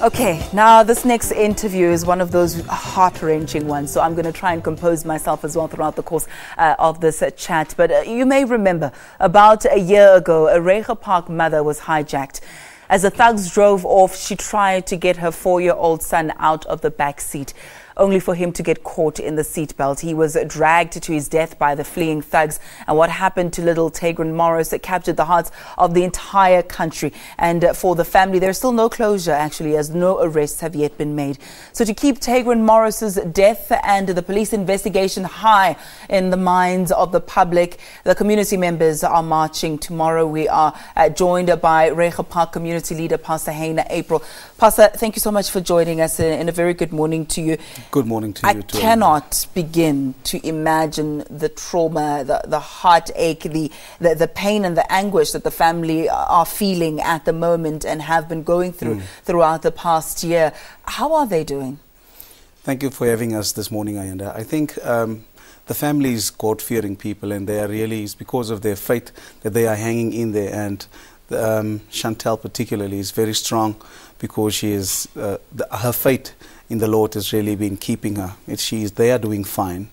Okay, now this next interview is one of those heart-wrenching ones, so I'm going to try and compose myself as well throughout the course of this chat. But you may remember, about a year ago, a Reiger Park mother was hijacked. As the thugs drove off, she tried to get her 4-year-old son out of the back seat, only for him to get caught in the seatbelt. He was dragged to his death by the fleeing thugs. And what happened to little Taegrin Morris captured the hearts of the entire country. And for the family, there's still no closure, actually, as no arrests have yet been made. So to keep Taegrin Morris's death and the police investigation high in the minds of the public, the community members are marching tomorrow. We are joined by Reiger Park community leader, Pastor Hein. April. Pastor, thank you so much for joining us, and a very good morning to you. Good morning to you too. I cannot begin to imagine the trauma, the heartache, the pain and the anguish that the family are feeling at the moment and have been going through throughout the past year. How are they doing? Thank you for having us this morning, Ayanda. I think the family is God-fearing people, and they are really, it's because of their faith that they are hanging in there. And Chantal particularly is very strong because she is her faith in the Lord has really been keeping her. They are doing fine.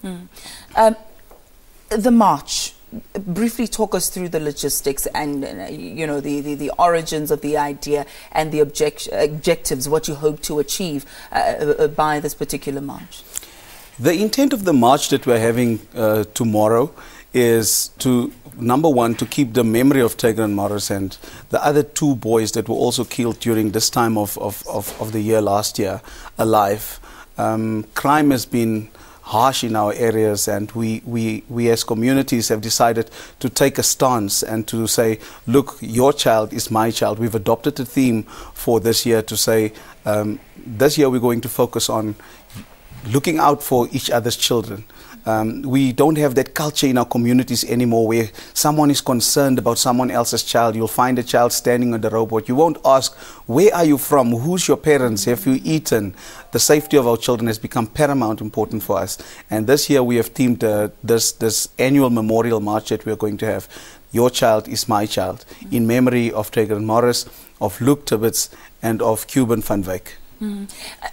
The march, briefly talk us through the logistics and you know, the origins of the idea and the objectives, what you hope to achieve by this particular march. The intent of the march that we're having tomorrow is to, number one, to keep the memory of Taegrin Morris and the other 2 boys that were also killed during this time of the year last year alive. Crime has been harsh in our areas, and we as communities have decided to take a stance and to say, look, your child is my child. We've adopted a theme for this year to say, this year we're going to focus on looking out for each other's children. We don't have that culture in our communities anymore where someone is concerned about someone else's child. You'll find a child standing on the roadwalk. You won't ask, where are you from? Who's your parents? Have you eaten? The safety of our children has become paramount important for us. And this year we have themed this annual memorial march that we are going to have. Your child is my child, in memory of Taegrin Morris, of Luke Tibbets, and of Cuban van Wyk.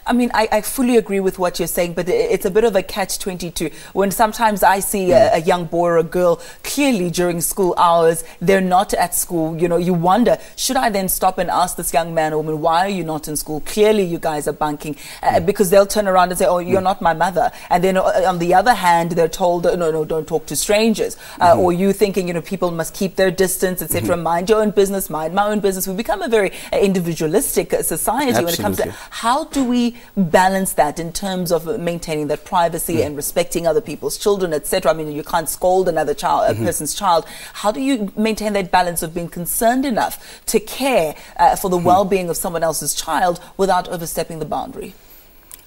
I mean, I fully agree with what you're saying, but it's a bit of a catch-22 when sometimes I see a young boy or a girl clearly during school hours, they're not at school. You know, you wonder, should I then stop and ask this young man or woman, why are you not in school? Clearly you guys are bunking, because they'll turn around and say, oh, you're not my mother. And then on the other hand, they're told, no, don't talk to strangers. Or you thinking, you know, people must keep their distance, etc. Mind your own business, mind my own business. We've become a very individualistic society. Absolutely. When it comes to how do we balance that in terms of maintaining that privacy and respecting other people's children, etc.? I mean, you can't scold another child, a person's child. How do you maintain that balance of being concerned enough to care for the well-being of someone else's child without overstepping the boundary?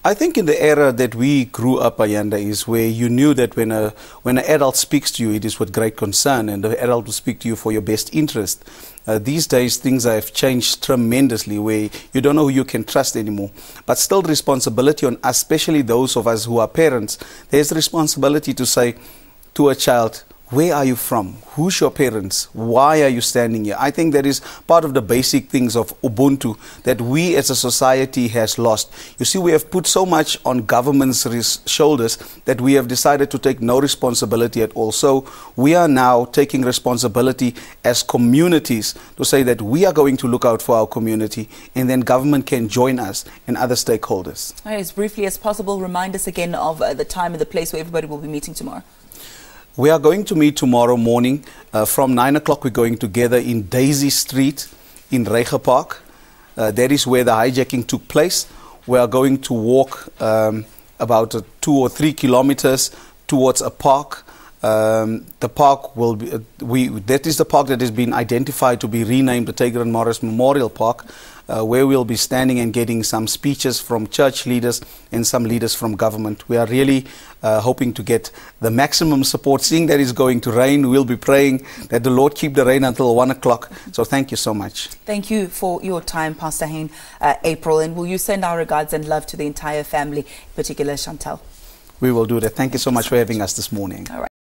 I think in the era that we grew up, Ayanda, is where you knew that when an adult speaks to you, it is with great concern, and the adult will speak to you for your best interest. These days, things have changed tremendously, where you don't know who you can trust anymore. But still, responsibility on us, especially those of us who are parents, there's responsibility to say to a child, where are you from? Who's your parents? Why are you standing here? I think that is part of the basic things of Ubuntu that we as a society has lost. You see, we have put so much on government's shoulders that we have decided to take no responsibility at all. So we are now taking responsibility as communities to say that we are going to look out for our community, and then government can join us and other stakeholders. All right, as briefly as possible, remind us again of the time and the place where everybody will be meeting tomorrow. We are going to meet tomorrow morning from 9 o'clock. We're going to gather in Daisy Street in Reiger Park. That is where the hijacking took place. We are going to walk about 2 or 3 kilometers towards a park. The park will be, that is the park that has been identified to be renamed the Taegrin Morris Memorial Park, where we'll be standing and getting some speeches from church leaders and some leaders from government. We are really hoping to get the maximum support. Seeing that it's going to rain, we'll be praying that the Lord keep the rain until 1 o'clock. So thank you so much. Thank you for your time, Pastor Hein, April. And will you send our regards and love to the entire family, in particular Chantal? We will do that. Thank you so much for having us this morning. All right.